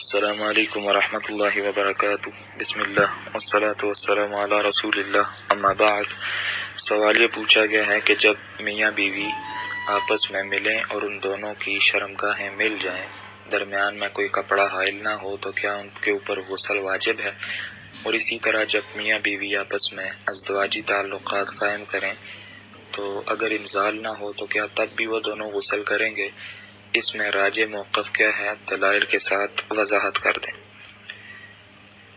السلام علیکم ورحمۃ اللہ وبرکاتہ۔ بسم اللہ والصلاۃ والسلام علی رسول اللہ، اما بعد۔ سوال یہ پوچھا گیا ہے کہ جب میاں بیوی آپس میں ملیں اور ان دونوں کی شرمگاہیں مل جائیں، درمیان میں کوئی کپڑا حائل نہ ہو، تو کیا ان کے اوپر غسل واجب ہے؟ اور اسی طرح جب میاں بیوی آپس میں ازدواجی تعلقات قائم کریں تو اگر انزال نہ ہو تو کیا تب بھی وہ دونوں غسل کریں گے؟ اس میں راجح موقف کیا ہے؟ دلائل کے ساتھ وضاحت کر دیں۔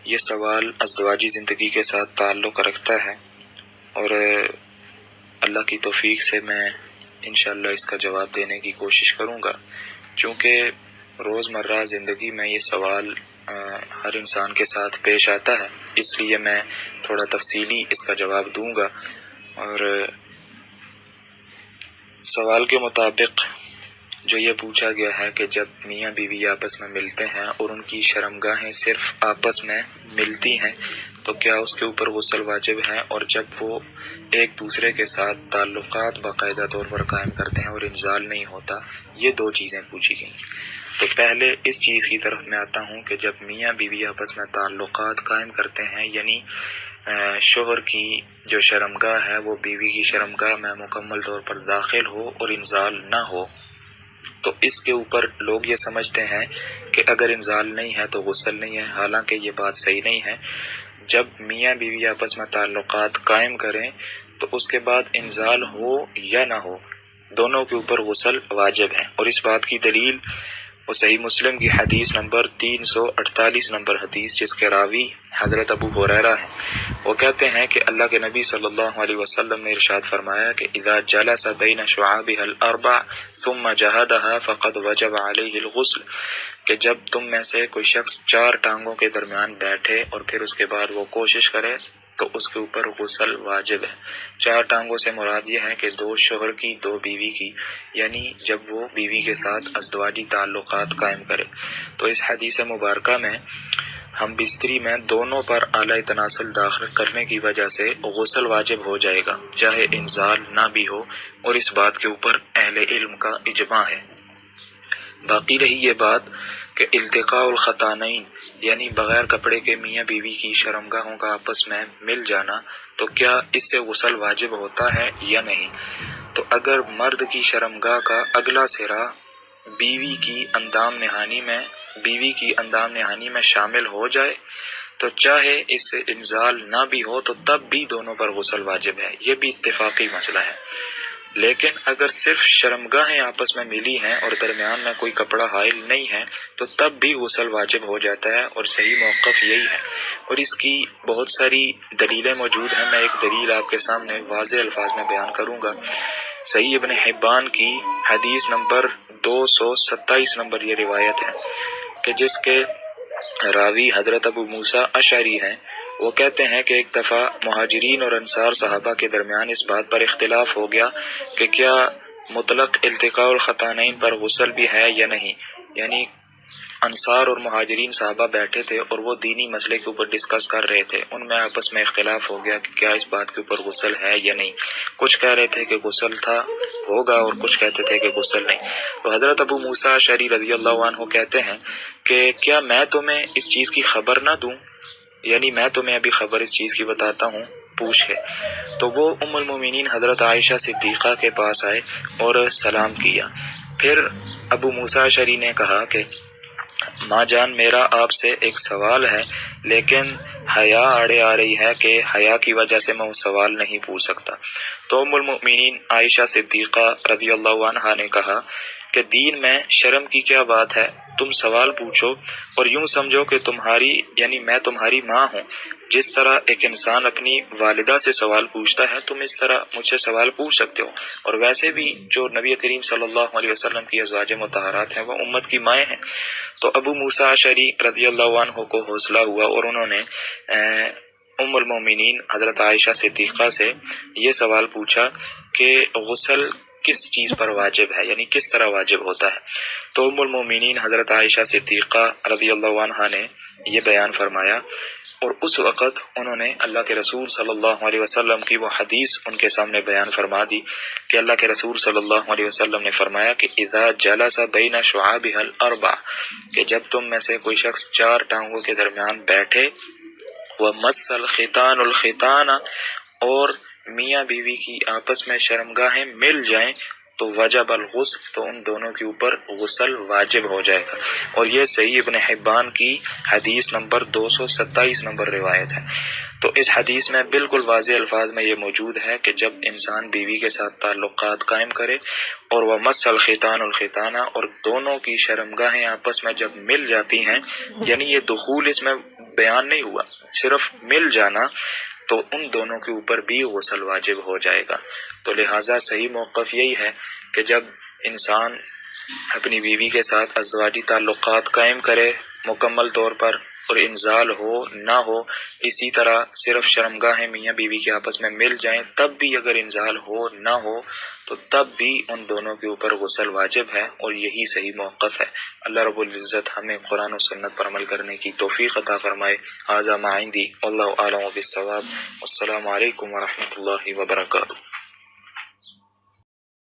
یہ سوال ازدواجی زندگی کے ساتھ تعلق رکھتا ہے اور اللہ کی توفیق سے میں انشاءاللہ اس کا جواب دینے کی کوشش کروں گا، چونکہ روزمرہ زندگی میں یہ سوال ہر انسان کے ساتھ پیش آتا ہے، اس لیے میں تھوڑا تفصیلی اس کا جواب دوں گا۔ اور سوال کے مطابق جو یہ پوچھا گیا ہے کہ جب میاں بیوی آپس میں ملتے ہیں اور ان کی شرمگاہیں صرف آپس میں ملتی ہیں تو کیا اس کے اوپر غسل واجب ہے؟ اور جب وہ ایک دوسرے کے ساتھ تعلقات باقاعدہ طور پر قائم کرتے ہیں اور انزال نہیں ہوتا، یہ دو چیزیں پوچھی گئیں۔ تو پہلے اس چیز کی طرف میں آتا ہوں کہ جب میاں بیوی آپس میں تعلقات قائم کرتے ہیں، یعنی شوہر کی جو شرمگاہ ہے وہ بیوی کی شرمگاہ میں مکمل طور پر داخل ہو اور انزال نہ ہو، تو اس کے اوپر لوگ یہ سمجھتے ہیں کہ اگر انزال نہیں ہے تو غسل نہیں ہے، حالانکہ یہ بات صحیح نہیں ہے۔ جب میاں بیوی آپس میں تعلقات قائم کریں تو اس کے بعد انزال ہو یا نہ ہو، دونوں کے اوپر غسل واجب ہے۔ اور اس بات کی دلیل وہ صحیح مسلم کی حدیث نمبر 348 نمبر حدیث، جس کے راوی حضرت ابو ہریرہ ہیں۔ وہ کہتے ہیں کہ اللہ کے نبی صلی اللہ علیہ وسلم نے ارشاد فرمایا کہ اذا جلس بین شعابها الاربع ثم جہدها فقد وجب علیہ الغسل، کہ جب تم میں سے کوئی شخص چار ٹانگوں کے درمیان بیٹھے اور پھر اس کے بعد وہ کوشش کرے تو اس کے اوپر غسل واجب ہے۔ چار ٹانگوں سے مراد یہ ہے کہ دو شوہر کی، دو بیوی کی، یعنی جب وہ بیوی کے ساتھ ازدواجی تعلقات قائم کرے۔ تو اس حدیث مبارکہ میں ہم بستری میں دونوں پر اعلی تناسل داخل کرنے کی وجہ سے غسل واجب ہو جائے گا، چاہے انزال نہ بھی ہو، اور اس بات کے اوپر اہل علم کا اجماع ہے۔ باقی رہی یہ بات کہ التقاء الختانین، یعنی بغیر کپڑے کے میاں بیوی کی شرمگاہوں کا آپس میں مل جانا، تو کیا اس سے غسل واجب ہوتا ہے یا نہیں؟ تو اگر مرد کی شرمگاہ کا اگلا سرا بیوی کی اندام نہانی میں شامل ہو جائے تو چاہے اس سے انزال نہ بھی ہو تو تب بھی دونوں پر غسل واجب ہے، یہ بھی اتفاقی مسئلہ ہے۔ لیکن اگر صرف شرمگاہیں آپس میں ملی ہیں اور درمیان میں کوئی کپڑا حائل نہیں ہے تو تب بھی غسل واجب ہو جاتا ہے، اور صحیح موقف یہی ہے۔ اور اس کی بہت ساری دلیلیں موجود ہیں، میں ایک دلیل آپ کے سامنے واضح الفاظ میں بیان کروں گا۔ صحیح ابن حبان کی حدیث نمبر 227 نمبر یہ روایت ہے کہ جس کے راوی حضرت ابو موسیٰ اشعری ہیں۔ وہ کہتے ہیں کہ ایک دفعہ مہاجرین اور انصار صحابہ کے درمیان اس بات پر اختلاف ہو گیا کہ کیا مطلق التقاء الختانین پر غسل بھی ہے یا نہیں، یعنی انصار اور مہاجرین صحابہ بیٹھے تھے اور وہ دینی مسئلے کے اوپر ڈسکس کر رہے تھے، ان میں آپس میں اختلاف ہو گیا کہ کیا اس بات کے اوپر غسل ہے یا نہیں۔ کچھ کہہ رہے تھے کہ غسل ہوگا اور کچھ کہتے تھے کہ غسل نہیں۔ تو حضرت ابو موسیٰ اشعری رضی اللہ عنہ کہتے ہیں کہ کیا میں تمہیں اس چیز کی خبر نہ دوں، یعنی میں تمہیں ابھی خبر اس چیز کی بتاتا ہوں، پوچھ کے۔ تو وہ ام المومنین حضرت عائشہ صدیقہ کے پاس آئے اور سلام کیا۔ پھر ابو موسیٰ اشعری نے کہا کہ ماں جان، میرا آپ سے ایک سوال ہے، لیکن حیا آڑے آ رہی ہے کہ حیا کی وجہ سے میں وہ سوال نہیں پوچھ سکتا۔ تو ام المؤمنین عائشہ صدیقہ رضی اللہ عنہا نے کہا کہ دین میں شرم کی کیا بات ہے، تم سوال پوچھو، اور یوں سمجھو کہ میں تمہاری ماں ہوں۔ جس طرح ایک انسان اپنی والدہ سے سوال پوچھتا ہے، تم اس طرح مجھ سے سوال پوچھ سکتے ہو۔ اور ویسے بھی جو نبی کریم صلی اللہ علیہ وسلم کی ازواج مطہرات ہیں وہ امت کی مائیں ہیں۔ تو ابو موسیٰ اشعری رضی اللہ عنہ کو حوصلہ ہوا اور انہوں نے ام المومنین حضرت عائشہ صدیقہ سے یہ سوال پوچھا کہ غسل کس چیز پر واجب ہے، یعنی کس طرح واجب ہوتا ہے۔ تو ام المومنین حضرت عائشہ صدیقہ رضی اللہ عنہا نے یہ بیان فرمایا اور اس وقت انہوں نے اللہ کے رسول صلی اللہ علیہ وسلم کی وہ حدیث ان کے سامنے بیان فرما دی کہ اللہ کے رسول صلی اللہ علیہ وسلم نے فرمایا کہ اذا جلس بین شعابها الاربع، کہ جب تم میں سے کوئی شخص 4 ٹانگوں کے درمیان بیٹھے، ومس الختان الختان، اور میاں بیوی کی آپس میں شرمگاہیں مل جائیں، تو وجب الغسل، تو ان دونوں کے اوپر غسل واجب ہو جائے گا۔ اور یہ صحیح ابن حبان کی حدیث نمبر 227 نمبر روایت ہے۔ تو اس حدیث میں بالکل واضح الفاظ میں یہ موجود ہے کہ جب انسان بیوی کے ساتھ تعلقات قائم کرے اور وہ مس الختان الختانہ، اور دونوں کی شرمگاہیں آپس میں جب مل جاتی ہیں، یعنی یہ دخول اس میں بیان نہیں ہوا، صرف مل جانا، تو ان دونوں کے اوپر بھی غسل واجب ہو جائے گا۔ تو لہٰذا صحیح موقف یہی ہے کہ جب انسان اپنی بیوی کے ساتھ ازدواجی تعلقات قائم کرے مکمل طور پر، اور انزال ہو نہ ہو، اسی طرح صرف شرمگاہیں میاں بیوی کے آپس میں مل جائیں، تب بھی اگر انزال ہو نہ ہو تو تب بھی ان دونوں کے اوپر غسل واجب ہے، اور یہی صحیح موقف ہے۔ اللہ رب العزت ہمیں قرآن و سنت پر عمل کرنے کی توفیق عطا فرمائے۔ ھذا ما عندی واللہ اعلم بالصواب، والسلام علیکم ورحمۃ اللہ وبرکاتہ۔